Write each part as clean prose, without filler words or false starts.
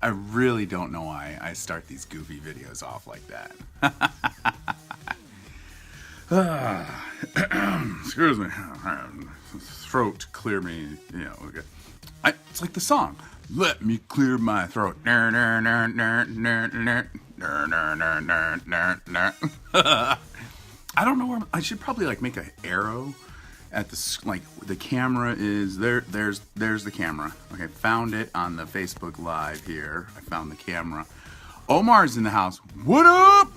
I really don't know why I start these goofy videos off like that. Excuse me. Throat, clear me. You know, okay. It's like the song. Let me clear my throat. I don't know where I should probably like make an arrow at the like the camera is there. There's the camera. Okay, found it on the Facebook Live here. I found the camera. Omar's in the house. What up?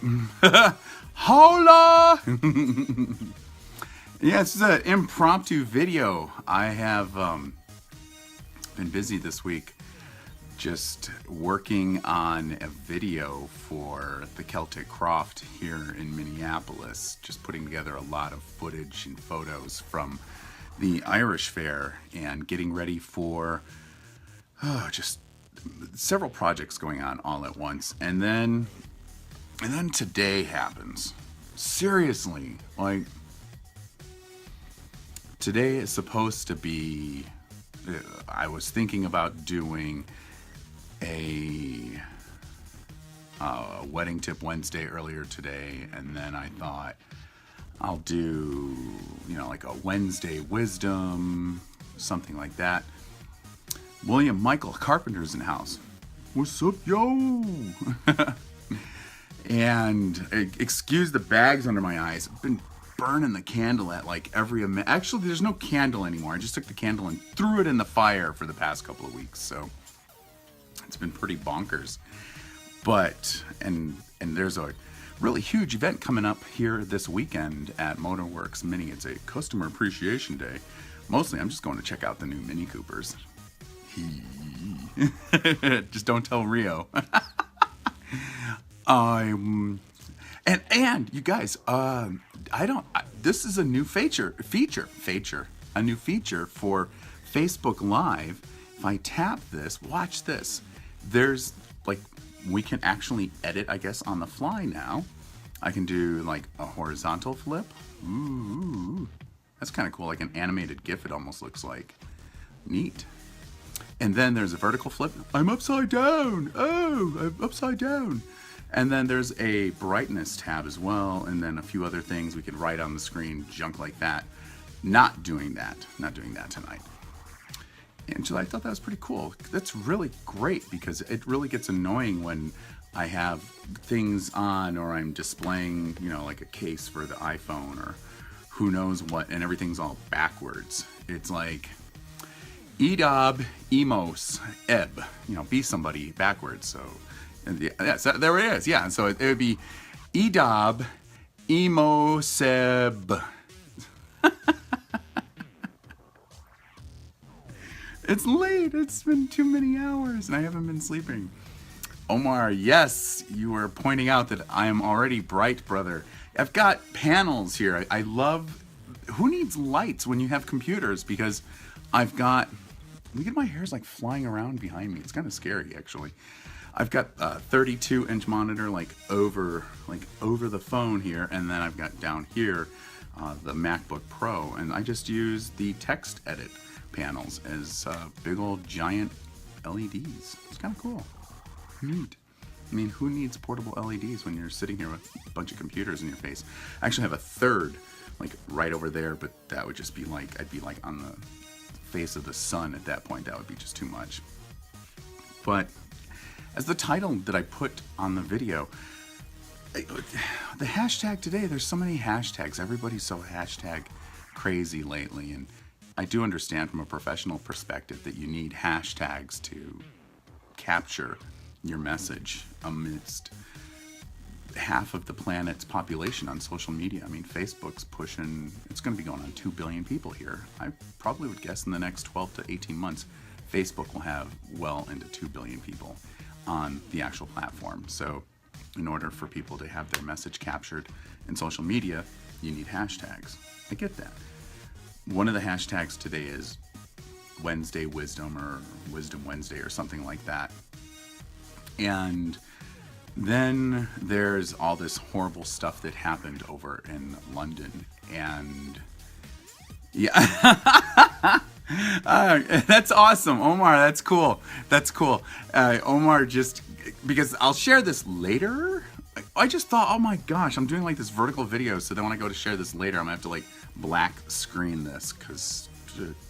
Hola! Yeah, this is an impromptu video. I have been busy this week just working on a video for the Celtic Croft here in Minneapolis, just putting together a lot of footage and photos from the Irish Fair and getting ready for just several projects going on all at once. And then today happens. Seriously, like today is supposed to be, I was thinking about doing a wedding tip Wednesday earlier today, and then I thought I'll do, you know, like a Wednesday wisdom, something like that. William Michael Carpenter's in the house. What's up, yo? And excuse the bags under my eyes. I've been burning the candle at like every minute. Actually, there's no candle anymore. I just took the candle and threw it in the fire for the past couple of weeks. So it's been pretty bonkers. But, and there's a really huge event coming up here this weekend at Motorworks Mini. It's a customer appreciation day. Mostly, I'm just going to check out the new Mini Coopers. Just don't tell Rio. And you guys, this is a new feature, a new feature for Facebook Live. If I tap this, watch this. There's like, we can actually edit, I guess, on the fly now. I can do like a horizontal flip. Ooh, that's kind of cool. Like an animated GIF, it almost looks like. Neat. And then there's a vertical flip. I'm upside down. Oh, I'm upside down. And then there's a brightness tab as well. And then a few other things we could write on the screen, junk like that. Not doing that tonight. Angela, I thought that was pretty cool. That's really great because it really gets annoying when I have things on or I'm displaying, you know, like a case for the iPhone or who knows what, and everything's all backwards. It's like, Edab, Emos, Eb, you know, be somebody backwards. So, yeah, so there it is. Yeah, so it would be Edab, Emo, Seb. It's late. It's been too many hours and I haven't been sleeping. Omar, yes, you were pointing out that I am already bright, brother. I've got panels here. I love, who needs lights when you have computers? Because I've got, look at my hair's like flying around behind me. It's kind of scary, actually. I've got a 32-inch monitor like over the phone here, and then I've got down here the MacBook Pro, and I just use the text edit panels as big old giant LEDs. It's kind of cool. Neat. I mean, who needs portable LEDs when you're sitting here with a bunch of computers in your face? I actually have a third, like right over there, but that would just be like, I'd be like on the face of the sun at that point. That would be just too much. But as the title that I put on the video, the hashtag today, there's so many hashtags. Everybody's so hashtag crazy lately. And I do understand from a professional perspective that you need hashtags to capture your message amidst half of the planet's population on social media. I mean, Facebook's pushing, it's going to be going on 2 billion people here. I probably would guess in the next 12 to 18 months, Facebook will have well into 2 billion people on the actual platform. So in order for people to have their message captured in social media, you need hashtags. I get that. One of the hashtags today is Wednesday Wisdom or Wisdom Wednesday or something like that. And then there's all this horrible stuff that happened over in London. And yeah, That's awesome, Omar. That's cool. That's cool. Omar, just because I'll share this later. I just thought, oh my gosh, I'm doing like this vertical video, so then when I go to share this later, I'm gonna have to like black screen this, cause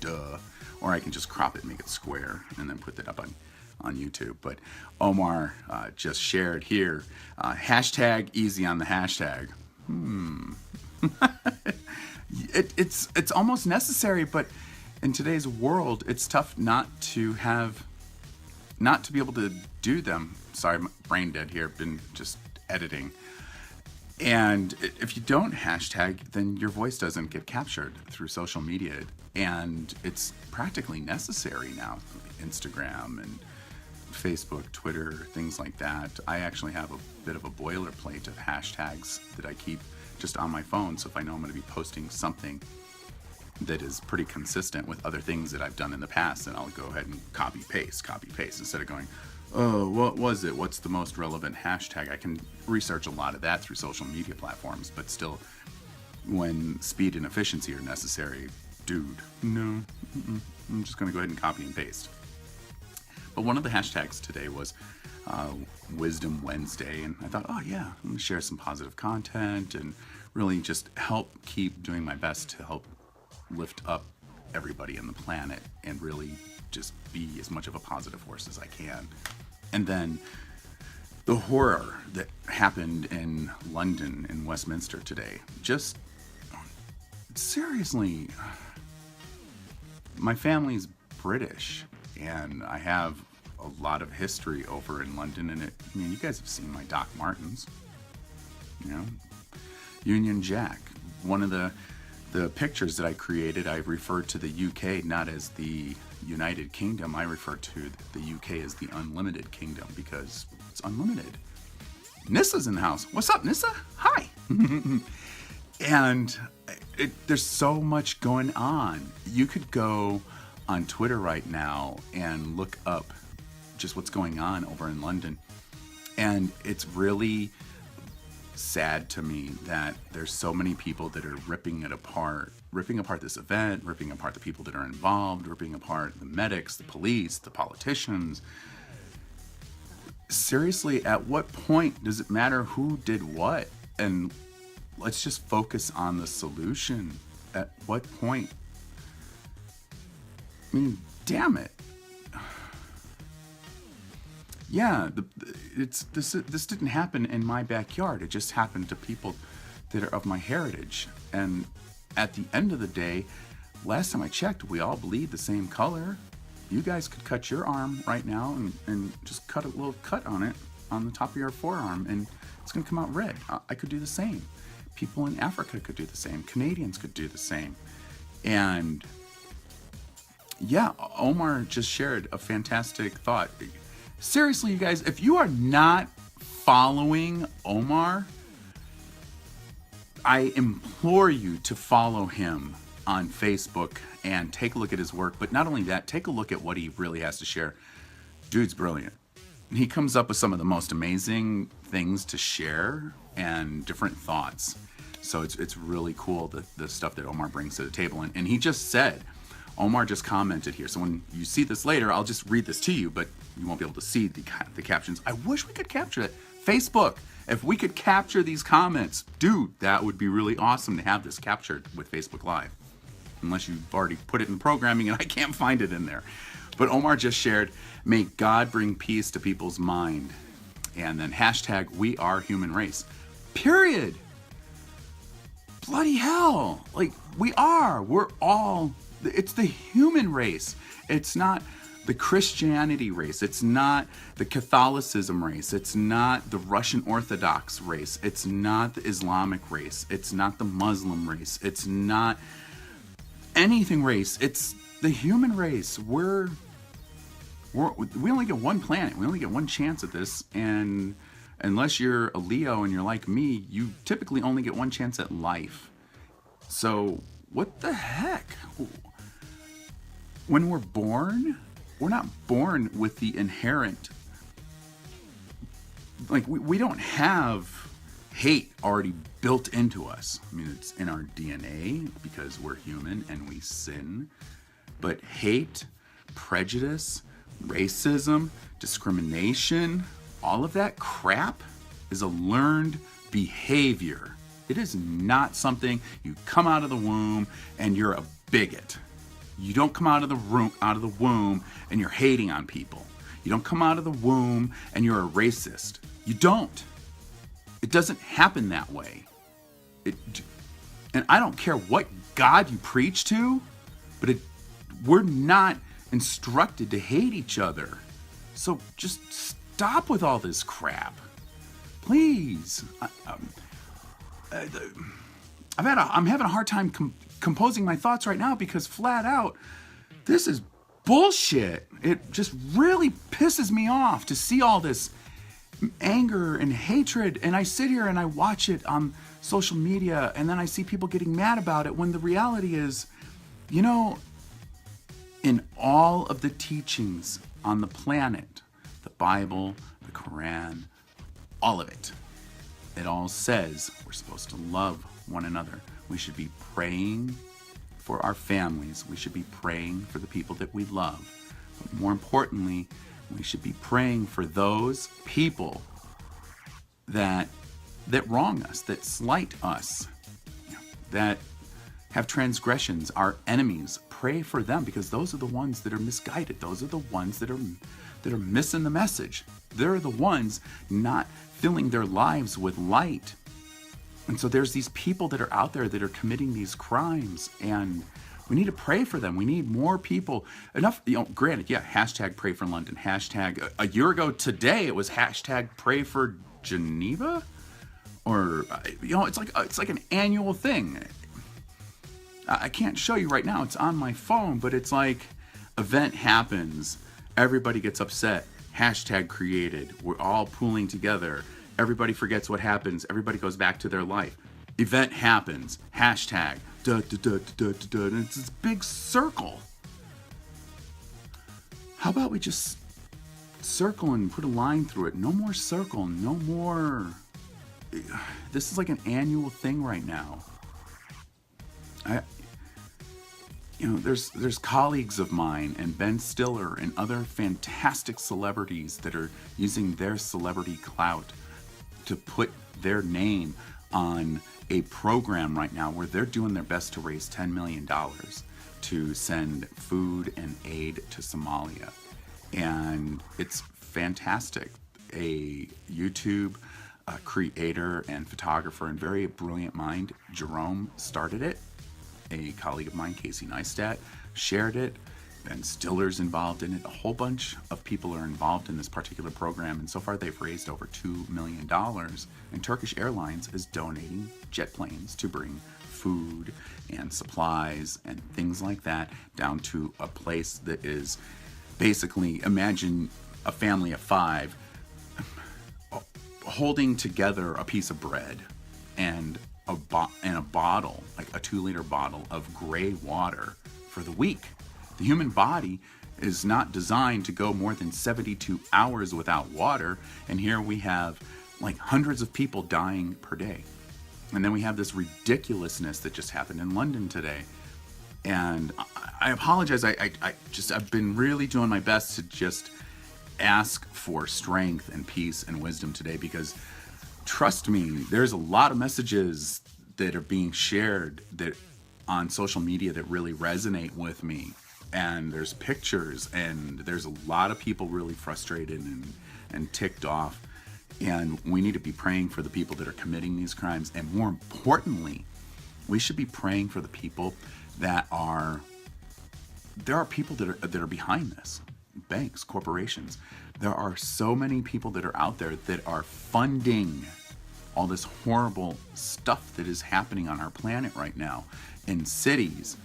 duh. Or I can just crop it and make it square and then put that up on YouTube. But Omar just shared here, hashtag easy on the hashtag. It's almost necessary, but in today's world, it's tough not to be able to do them. Sorry, I'm brain dead here. Been just editing. And if you don't hashtag, then your voice doesn't get captured through social media. And it's practically necessary now. Instagram and Facebook, Twitter, things like that. I actually have a bit of a boilerplate of hashtags that I keep just on my phone. So if I know I'm going to be posting something that is pretty consistent with other things that I've done in the past, then I'll go ahead and copy paste, instead of going, oh, what was it? What's the most relevant hashtag? I can research a lot of that through social media platforms, but still, when speed and efficiency are necessary, dude, no, I'm just going to go ahead and copy and paste. But one of the hashtags today was Wisdom Wednesday, and I thought, oh yeah, I'm going to share some positive content and really just help keep doing my best to help lift up everybody on the planet and really just be as much of a positive force as I can. And then the horror that happened in London and Westminster today, just seriously, my family's British and I have a lot of history over in London, and I mean, you guys have seen my Doc Martens, Union Jack. One of the pictures that I created, I referred to the UK not as the United Kingdom. I refer to the UK as the Unlimited Kingdom because it's unlimited. Nissa's in the house. What's up, Nissa? Hi. And there's so much going on. You could go on Twitter right now and look up just what's going on over in London. And it's really sad to me that there's so many people that are ripping apart this event, ripping apart the people that are involved, ripping apart the medics, the police, the politicians. Seriously, at what point does it matter who did what? And let's just focus on the solution. At what point? I mean, damn it. Yeah, this didn't happen in my backyard. It just happened to people that are of my heritage. And at the end of the day, last time I checked, we all bleed the same color. You guys could cut your arm right now and just cut a little cut on it on the top of your forearm, and it's going to come out red. I could do the same. People in Africa could do the same. Canadians could do the same. And yeah, Omar just shared a fantastic thought. Seriously, you guys, if you are not following Omar, I implore you to follow him on Facebook and take a look at his work. But not only that, take a look at what he really has to share. Dude's brilliant. He comes up with some of the most amazing things to share and different thoughts. So it's really cool, the stuff that Omar brings to the table. And he just said, Omar just commented here. So when you see this later, I'll just read this to you, but you won't be able to see the captions. I wish we could capture it. Facebook, if we could capture these comments, dude, that would be really awesome to have this captured with Facebook Live. Unless you've already put it in programming and I can't find it in there. But Omar just shared, may God bring peace to people's mind. And then hashtag we are human race. Period. Bloody hell. Like, we're all, it's the human race. It's not the Christianity race. It's not the Catholicism race. It's not the Russian Orthodox race. It's not the Islamic race. It's not the Muslim race. It's not anything race. It's the human race. We only get one planet. We only get one chance at this. And unless you're a Leo and you're like me, you typically only get one chance at life. So what the heck? When we're born, we're not born with the inherent, like we don't have hate already built into us. I mean, it's in our DNA because we're human and we sin. But hate, prejudice, racism, discrimination, all of that crap is a learned behavior. It is not something you come out of the womb and you're a bigot. You don't come out of the womb and you're hating on people. You don't come out of the womb and you're a racist. You don't. It doesn't happen that way. And I don't care what God you preach to, but we're not instructed to hate each other. So just stop with all this crap. Please. I'm having a hard time composing my thoughts right now because flat out, this is bullshit. It just really pisses me off to see all this anger and hatred, and I sit here and I watch it on social media, and then I see people getting mad about it when the reality is, in all of the teachings on the planet, the Bible, the Quran, all of it, it all says we're supposed to love one another. We should be praying for our families. We should be praying for the people that we love. But more importantly, we should be praying for those people that wrong us, that slight us, that have transgressions, our enemies. Pray for them because those are the ones that are misguided. Those are the ones that are missing the message. They're the ones not filling their lives with light. And so there's these people that are out there that are committing these crimes, and we need to pray for them. We need more people. Enough, granted, hashtag pray for London. Hashtag, a year ago today, it was hashtag pray for Geneva. Or, it's like an annual thing. I can't show you right now. It's on my phone, but it's like, event happens. Everybody gets upset. Hashtag created. We're all pooling together. Everybody forgets what happens. Everybody goes back to their life. Event happens. Hashtag. And it's this big circle. How about we just circle and put a line through it? No more circle. No more. This is like an annual thing right now. There's colleagues of mine and Ben Stiller and other fantastic celebrities that are using their celebrity clout to put their name on a program right now where they're doing their best to raise $10 million to send food and aid to Somalia. And it's fantastic. A YouTube creator and photographer and very brilliant mind, Jerome, started it. A colleague of mine, Casey Neistat, shared it. Ben Stiller's involved in it. A whole bunch of people are involved in this particular program, and so far they've raised over $2 million. And Turkish Airlines is donating jet planes to bring food and supplies and things like that down to a place that is basically, imagine a family of 5 holding together a piece of bread and a bottle, like a 2-liter bottle of gray water for the week. The human body is not designed to go more than 72 hours without water, and here we have like hundreds of people dying per day. And then we have this ridiculousness that just happened in London today. And I apologize, I've been really doing my best to just ask for strength and peace and wisdom today, because trust me, there's a lot of messages that are being shared that on social media that really resonate with me. And there's pictures, and there's a lot of people really frustrated and ticked off. And we need to be praying for the people that are committing these crimes. And more importantly, we should be praying for the people there are people that are behind this. Banks, corporations. There are so many people that are out there that are funding all this horrible stuff that is happening on our planet right now in cities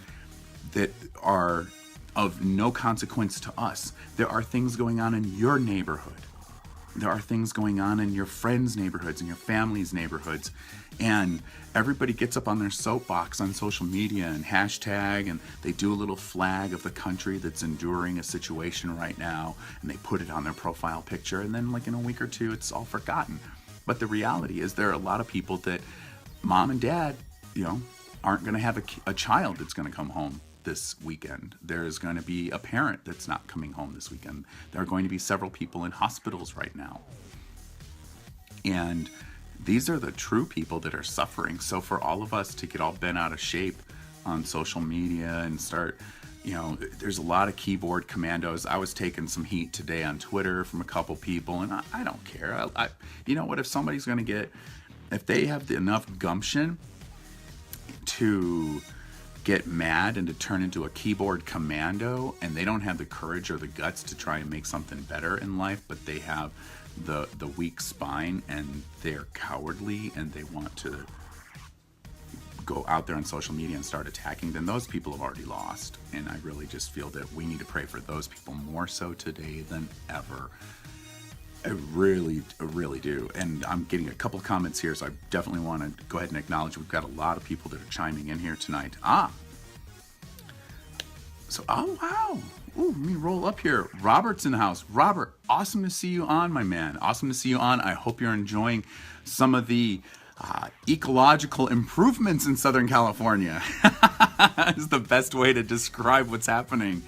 that are of no consequence to us. There are things going on in your neighborhood. There are things going on in your friends' neighborhoods and your family's neighborhoods. And everybody gets up on their soapbox on social media and hashtag, and they do a little flag of the country that's enduring a situation right now, and they put it on their profile picture, and then like in a week or two, it's all forgotten. But the reality is there are a lot of people that mom and dad, aren't going to have a child that's going to come home this weekend. There's going to be a parent that's not coming home this weekend. There are going to be several people in hospitals right now. And these are the true people that are suffering. So for all of us to get all bent out of shape on social media and start, there's a lot of keyboard commandos. I was taking some heat today on Twitter from a couple people, and I don't care. You know what, if somebody's going to if they have enough gumption to get mad and to turn into a keyboard commando, and they don't have the courage or the guts to try and make something better in life, but they have the weak spine and they're cowardly and they want to go out there on social media and start attacking, then those people have already lost. And I really just feel that we need to pray for those people more so today than ever. I really do. And I'm getting a couple comments here, so I definitely want to go ahead and acknowledge we've got a lot of people that are chiming in here tonight. Oh, wow. Ooh, let me roll up here. Robert's in the house. Robert, awesome to see you on, my man. Awesome to see you on. I hope you're enjoying some of the ecological improvements in Southern California. Is the best way to describe what's happening.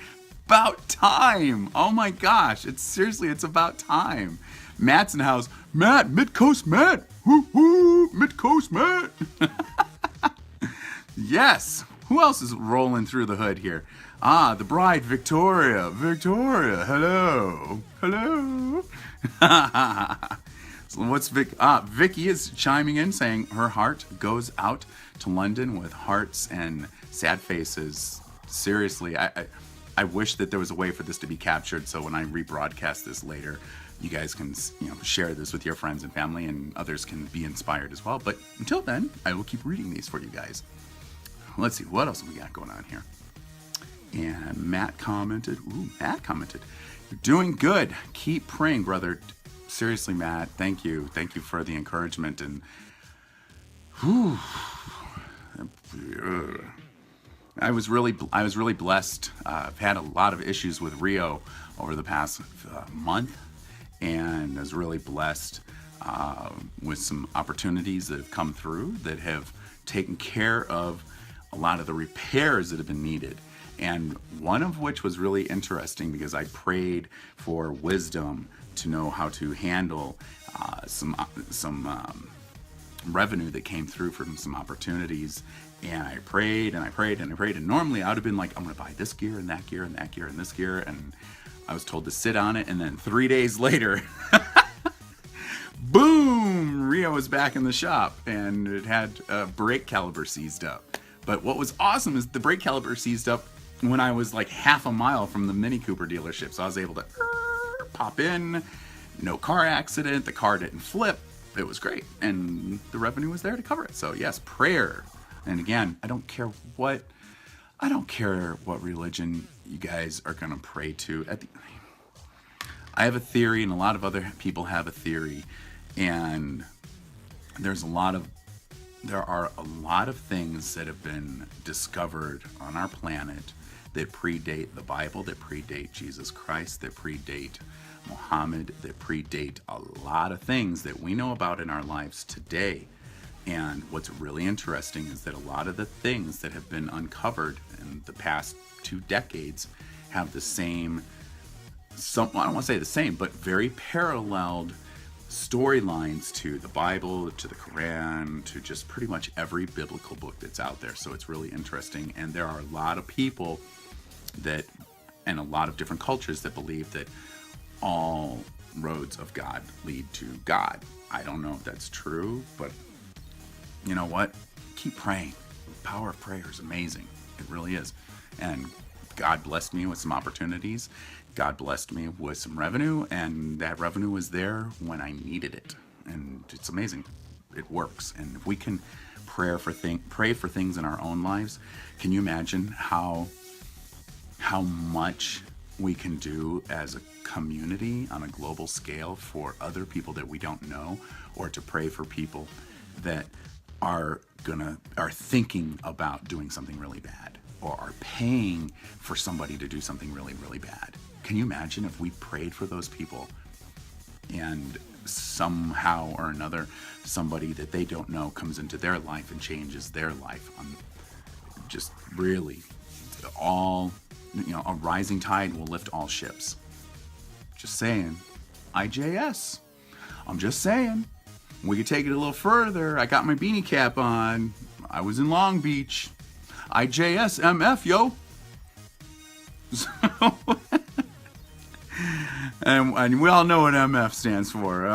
About time. Oh my gosh. It's about time. Matt's in the house. Matt, Mid-Coast Matt. Woo woo, Mid-Coast Matt. Yes. Who else is rolling through the hood here? The bride, Victoria. Victoria, hello. Hello. So what's Vicky is chiming in saying her heart goes out to London with hearts and sad faces. Seriously, I wish that there was a way for this to be captured, so when I rebroadcast this later, you guys can share this with your friends and family, and others can be inspired as well. But until then, I will keep reading these for you guys. Let's see, what else we got going on here? And Matt commented. You're doing good. Keep praying, brother. Seriously, Matt, thank you. Thank you for the encouragement. And I was really blessed. I've had a lot of issues with Rio over the past month, and I was really blessed with some opportunities that have come through that have taken care of a lot of the repairs that have been needed. And one of which was really interesting because I prayed for wisdom to know how to handle some revenue that came through from some opportunities. And I prayed and I prayed and I prayed. And normally I would have been like, I'm going to buy this gear and that gear and that gear and this gear. And I was told to sit on it. And then 3 days later, boom, Rio was back in the shop and it had a brake caliper seized up. But what was awesome is the brake caliper seized up when I was like half a mile from the Mini Cooper dealership. So I was able to pop in, no car accident, the car didn't flip. It was great. And the revenue was there to cover it. So yes, prayer. And again, I don't care what religion you guys are going to pray to. I have a theory, and a lot of other people have a theory. And there are a lot of things that have been discovered on our planet that predate the Bible, that predate Jesus Christ, that predate Muhammad, that predate a lot of things that we know about in our lives today. And what's really interesting is that a lot of the things that have been uncovered in the past 2 decades have the same, I don't want to say the same, but very paralleled storylines to the Bible, to the Quran, to just pretty much every biblical book that's out there. So it's really interesting. And there are a lot of people and a lot of different cultures that believe that all roads of God lead to God. I don't know if that's true, but you know what? Keep praying. The power of prayer is amazing. It really is. And God blessed me with some opportunities. God blessed me with some revenue, and that revenue was there when I needed it. And it's amazing. It works. And if we can pray for things in our own lives, can you imagine how much we can do as a community on a global scale for other people that we don't know, or to pray for people that are thinking about doing something really bad, or are paying for somebody to do something really, really bad. Can you imagine if we prayed for those people and somehow or another somebody that they don't know comes into their life and changes their life? Just really, all, a rising tide will lift all ships. Just saying. IJS. I'm just saying. We could take it a little further. I got my beanie cap on. I was in Long Beach. IJS MF, yo. So, and we all know what MF stands for.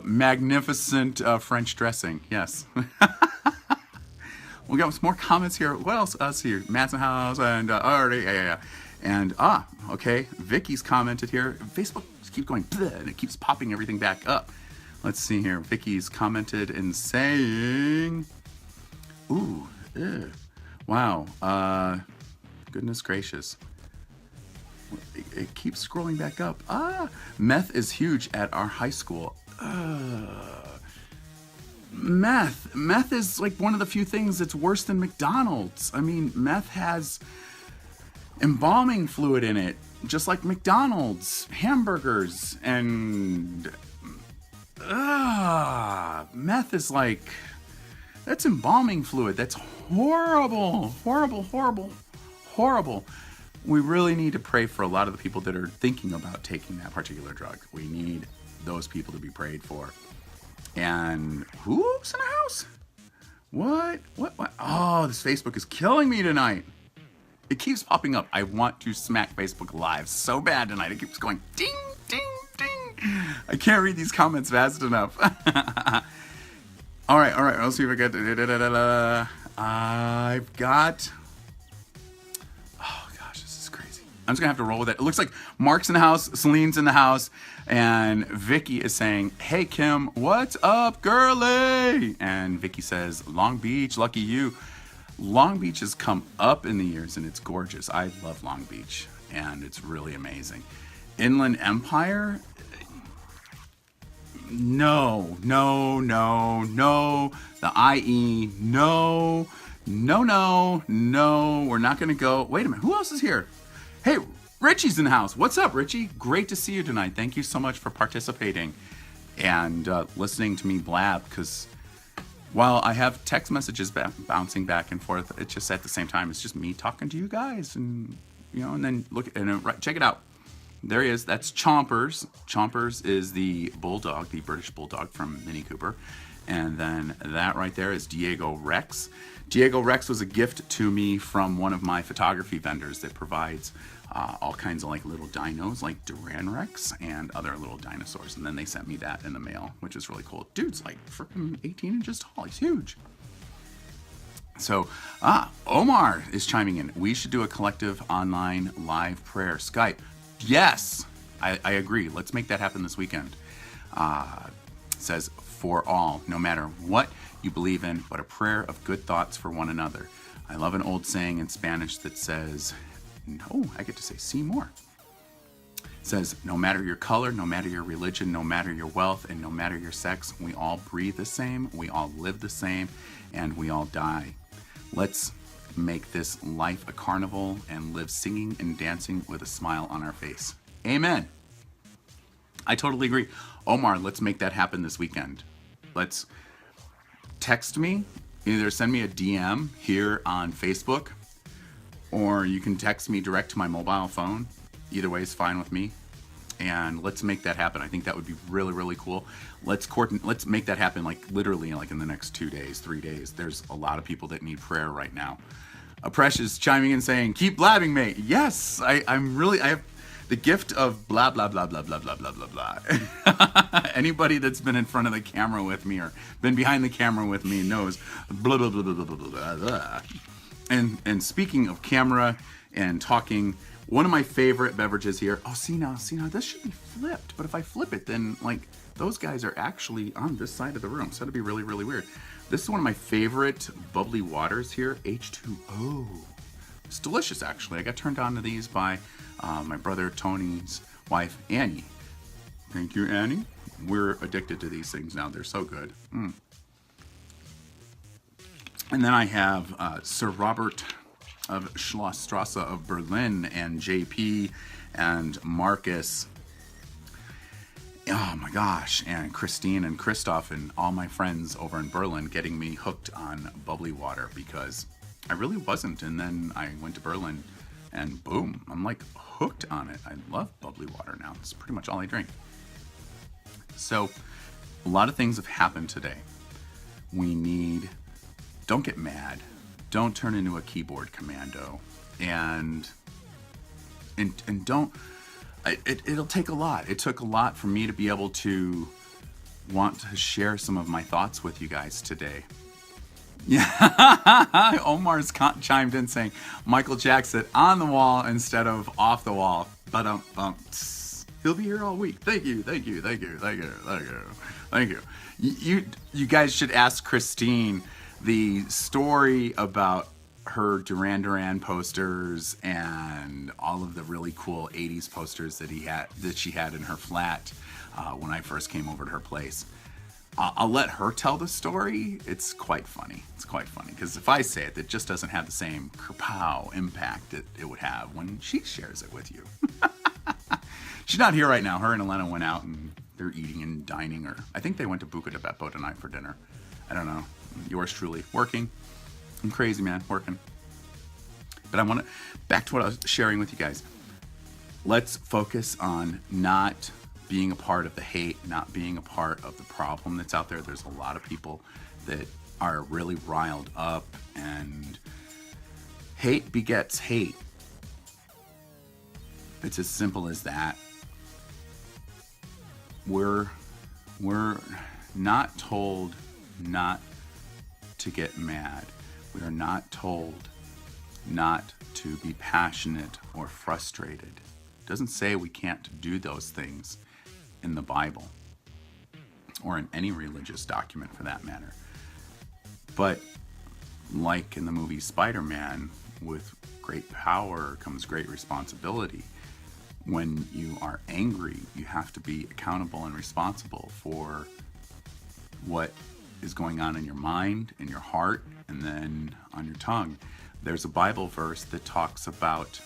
Magnificent French dressing. Yes. We got some more comments here. What else? Us here. Madsen House and And okay. Vicky's commented here. Facebook keeps going and it keeps popping everything back up. Let's see here. Vicky's commented and saying, "Ooh, wow, goodness gracious." It keeps scrolling back up. Meth is huge at our high school. Meth is like one of the few things that's worse than McDonald's. I mean, meth has embalming fluid in it, just like McDonald's hamburgers, and meth is like, that's embalming fluid. That's horrible. We really need to pray for a lot of the people that are thinking about taking that particular drug. We need those people to be prayed for. And who's in the house? What? Oh, this Facebook is killing me tonight. It keeps popping up. I want to smack Facebook Live so bad tonight. It keeps going ding, ding, ding. I can't read these comments fast enough. All right. Let's see if I get. I've got. Oh gosh, this is crazy. I'm just gonna have to roll with it. It looks like Mark's in the house, Celine's in the house, and Vicky is saying, "Hey Kim, what's up, girly?" And Vicky says, "Long Beach, lucky you." Long Beach has come up in the years and it's gorgeous. I love Long Beach and it's really amazing. Inland Empire? No. The IE, no. We're not going to go. Wait a minute. Who else is here? Hey, Richie's in the house. What's up, Richie? Great to see you tonight. Thank you so much for participating and listening to me blab, because while I have text messages bouncing back and forth, it's just at the same time, it's just me talking to you guys, and and then look and check it out. There he is. That's Chompers. Chompers is the bulldog, the British bulldog from Mini Cooper, and then that right there is Diego Rex. Diego Rex was a gift to me from one of my photography vendors that provides all kinds of like little dinos, like Duran Rex and other little dinosaurs. And then they sent me that in the mail, which is really cool. Dude's like freaking 18 inches tall. He's huge. So, Omar is chiming in. We should do a collective online live prayer. Skype. Yes, I agree. Let's make that happen this weekend. Says, for all, no matter what you believe in, but a prayer of good thoughts for one another. I love an old saying in Spanish that says, no, I get to say, see more. It says, no matter your color, no matter your religion, no matter your wealth, and no matter your sex, we all breathe the same, we all live the same, and we all die. Let's make this life a carnival and live singing and dancing with a smile on our face. Amen. I totally agree. Omar, let's make that happen this weekend. Let's text me, either send me a DM here on Facebook, or you can text me direct to my mobile phone. Either way is fine with me. And let's make that happen. I think that would be really, really cool. Let's make that happen like literally like in the next 2 days, 3 days. There's a lot of people that need prayer right now. Precious chiming in saying, keep blabbing, mate. Yes, I have the gift of blah, blah, blah, blah, blah, blah, blah, blah, blah. Anybody that's been in front of the camera with me or been behind the camera with me knows blah, blah, blah, blah, blah, blah, blah, blah. And speaking of camera and talking, one of my favorite beverages here. Oh, see now, this should be flipped. But if I flip it, then like those guys are actually on this side of the room. So that'd be really, really weird. This is one of my favorite bubbly waters here, H2O. It's delicious, actually. I got turned on to these by my brother Tony's wife, Annie. Thank you, Annie. We're addicted to these things now. They're so good. And then I have Sir Robert of Schlossstrasse of Berlin and JP and Marcus. Oh my gosh, and Christine and Christoph and all my friends over in Berlin getting me hooked on bubbly water, because I really wasn't. And then I went to Berlin and boom, I'm like hooked on it. I love bubbly water now. It's pretty much all I drink. So a lot of things have happened today. Don't get mad. Don't turn into a keyboard commando. And don't, it'll take a lot. It took a lot for me to be able to want to share some of my thoughts with you guys today. Yeah, Omar's chimed in saying Michael Jackson on the wall instead of off the wall. But he'll be here all week. Thank you. You guys should ask Christine the story about her Duran Duran posters and all of the really cool 80s posters that she had in her flat when I first came over to her place. I'll let her tell the story. It's quite funny. Because if I say it just doesn't have the same kerpow impact that it would have when she shares it with you. She's not here right now. Her and Elena went out and they're eating and dining, or I think they went to Buca di Beppo tonight for dinner. I don't know. Yours truly working. I'm crazy, man, working. But I want to back to what I was sharing with you guys. Let's focus on not being a part of the hate, not being a part of the problem that's out there. There's a lot of people that are really riled up, and hate begets hate. It's as simple as that. We're not told not to get mad. We are not told not to be passionate or frustrated. It doesn't say we can't do those things in the Bible or in any religious document for that matter. But like in the movie Spider-Man, with great power comes great responsibility. When you are angry, you have to be accountable and responsible for what is going on in your mind, in your heart, and then on your tongue. There's a Bible verse that talks about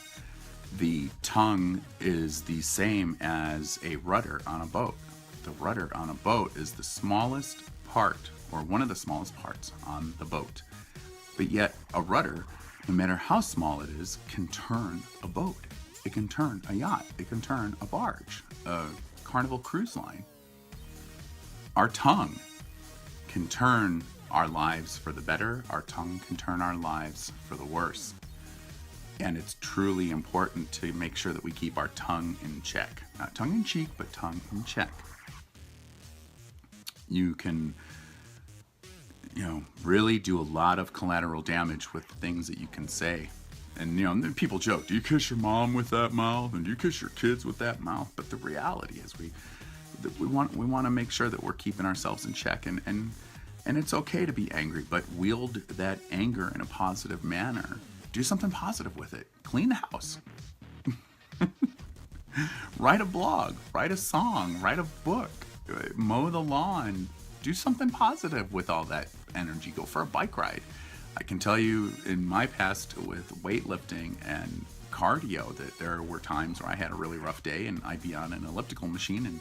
the tongue is the same as a rudder on a boat. The rudder on a boat is the smallest part, or one of the smallest parts on the boat. But yet a rudder, no matter how small it is, can turn a boat. It can turn a yacht. It can turn a barge, a Carnival cruise line. Our tongue can turn our lives for the better. Our tongue can turn our lives for the worse. And it's truly important to make sure that we keep our tongue in check. Not tongue in cheek, but tongue in check. You can, really do a lot of collateral damage with things that you can say. And, people joke, do you kiss your mom with that mouth? And do you kiss your kids with that mouth? But the reality is we want to make sure that we're keeping ourselves in check. And it's okay to be angry, but wield that anger in a positive manner. Do something positive with it. Clean the house. Write a blog. Write a song. Write a book. Mow the lawn. Do something positive with all that energy. Go for a bike ride. I can tell you in my past with weightlifting and cardio that there were times where I had a really rough day and I'd be on an elliptical machine and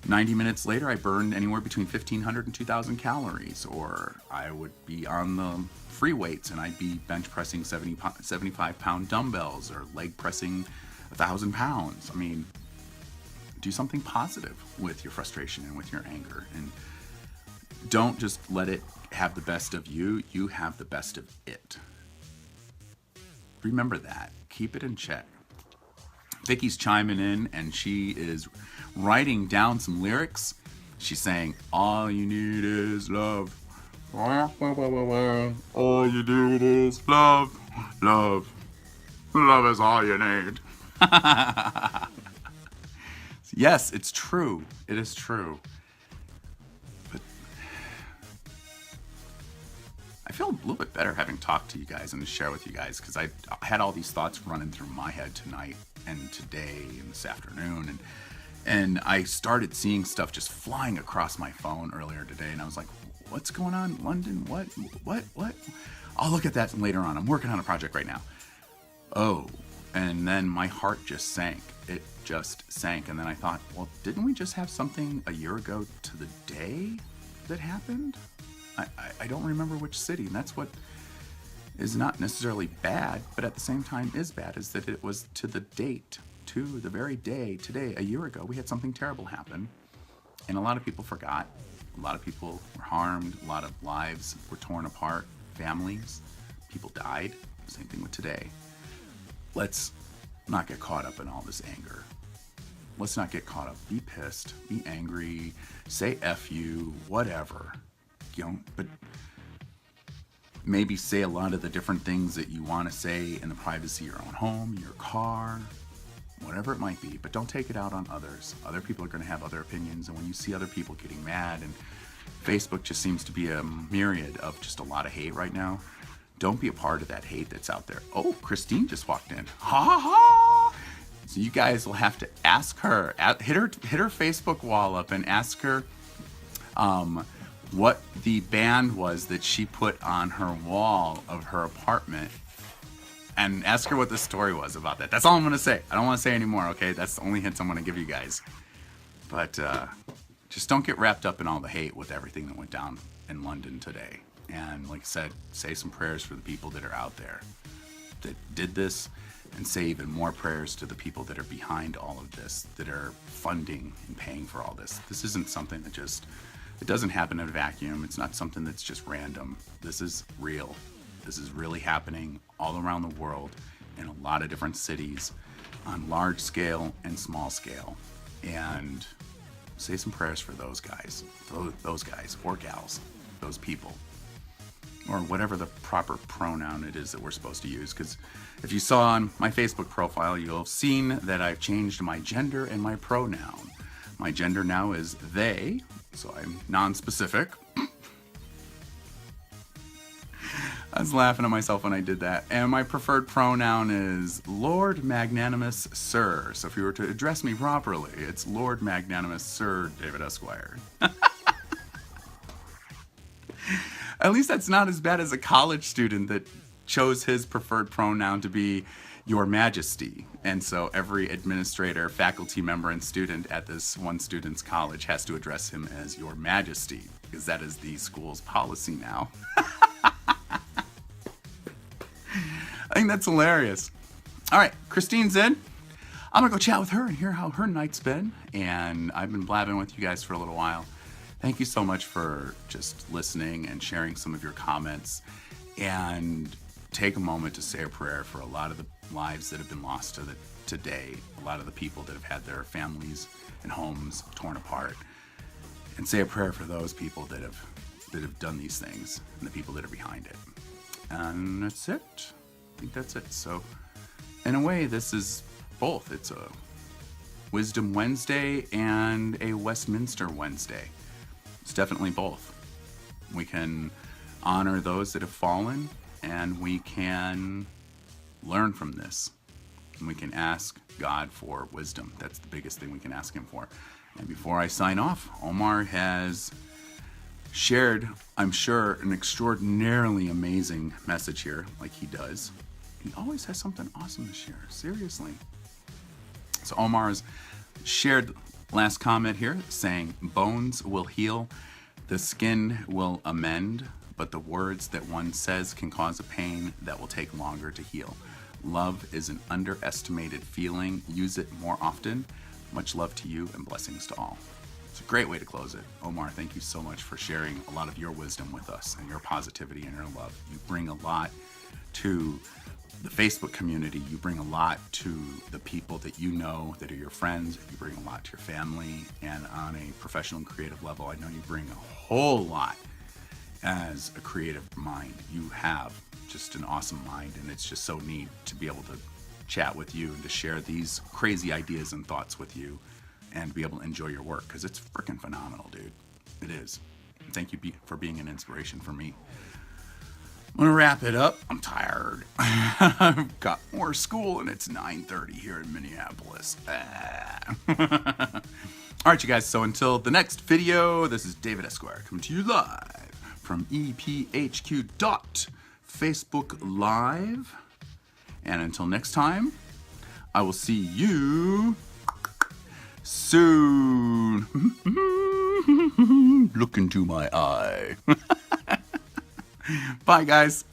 90 minutes later I burned anywhere between 1,500 and 2,000 calories. Or I would be on the free weights and I'd be bench pressing 75-pound dumbbells or leg pressing 1,000 pounds. I mean, do something positive with your frustration and with your anger. And don't just let it have the best of you. You have the best of it. Remember that. Keep it in check. Vicky's chiming in and she is writing down some lyrics. She's saying, all you need is love. All you need is love. Love. Love is all you need. Yes, it's true. It is true. But I feel a little bit better having talked to you guys and to share with you guys, because I had all these thoughts running through my head tonight and today and this afternoon, and I started seeing stuff just flying across my phone earlier today, and I was like, what's going on, London? What? I'll look at that later on. I'm working on a project right now. Oh, and then my heart just sank. It just sank. And then I thought, well, didn't we just have something a year ago to the day that happened? I don't remember which city. And that's what is not necessarily bad, but at the same time is bad, is that it was to the date, to the very day, today, a year ago, we had something terrible happen. And a lot of people forgot. A lot of people were harmed. A lot of lives were torn apart. Families, people died. Same thing with today. Let's not get caught up in all this anger. Let's not get caught up. Be pissed, be angry, say F you, whatever. You know, but maybe say a lot of the different things that you want to say in the privacy of your own home, your car, whatever it might be. But don't take it out on others. Other people are going to have other opinions. And when you see other people getting mad, and Facebook just seems to be a myriad of just a lot of hate right now, don't be a part of that hate that's out there. Oh, Christine just walked in. Ha ha ha! So you guys will have to ask her, hit her Facebook wall up and ask her what the band was that she put on her wall of her apartment, and ask her what the story was about that. That's all I'm going to say. I don't want to say any more, okay? That's the only hints I'm going to give you guys. But just don't get wrapped up in all the hate with everything that went down in London today. And like I said, say some prayers for the people that are out there that did this, and say even more prayers to the people that are behind all of this, that are funding and paying for all this. This isn't something that it doesn't happen in a vacuum. It's not something that's just random. This is real. This is really happening all around the world in a lot of different cities on large scale and small scale. And say some prayers for those guys or gals, those people, or whatever the proper pronoun it is that we're supposed to use. Because if you saw on my Facebook profile, you'll have seen that I've changed my gender and my pronoun. My gender now is they, so I'm non-specific. I was laughing at myself when I did that. And my preferred pronoun is Lord Magnanimous Sir. So if you were to address me properly, it's Lord Magnanimous Sir David Esquire. At least that's not as bad as a college student that chose his preferred pronoun to be Your Majesty. And so every administrator, faculty member, and student at this one student's college has to address him as Your Majesty, because that is the school's policy now. I think that's hilarious. All right, Christine's in. I'm going to go chat with her and hear how her night's been. And I've been blabbing with you guys for a little while. Thank you so much for just listening and sharing some of your comments. And take a moment to say a prayer for a lot of the lives that have been lost today. A lot of the people that have had their families and homes torn apart. And say a prayer for those people that have done these things and the people that are behind it. And that's it. I think that's it. So, in a way, this is both. It's a Wisdom Wednesday and a Westminster Wednesday. It's definitely both. We can honor those that have fallen, and we can learn from this. And we can ask God for wisdom. That's the biggest thing we can ask Him for. And before I sign off, Omar has shared, I'm sure, an extraordinarily amazing message here, like he does. He always has something awesome to share, seriously. So Omar's shared last comment here saying, bones will heal, the skin will amend, but the words that one says can cause a pain that will take longer to heal. Love is an underestimated feeling. Use it more often. Much love to you and blessings to all. It's a great way to close it. Omar, thank you so much for sharing a lot of your wisdom with us and your positivity and your love. You bring a lot to the Facebook community. You bring a lot to the people that you know that are your friends. You bring a lot to your family. And on a professional and creative level, I know you bring a whole lot as a creative mind. You have just an awesome mind, and it's just so neat to be able to chat with you and to share these crazy ideas and thoughts with you and be able to enjoy your work, because it's freaking phenomenal, dude. It is. Thank you for being an inspiration for me. I'm gonna wrap it up. I'm tired. I've got more school, and it's 9:30 here in Minneapolis. All right, you guys. So until the next video, this is David Esquire coming to you live from ephq.Facebook Live. And until next time, I will see you soon. Look into my eye. Bye, guys.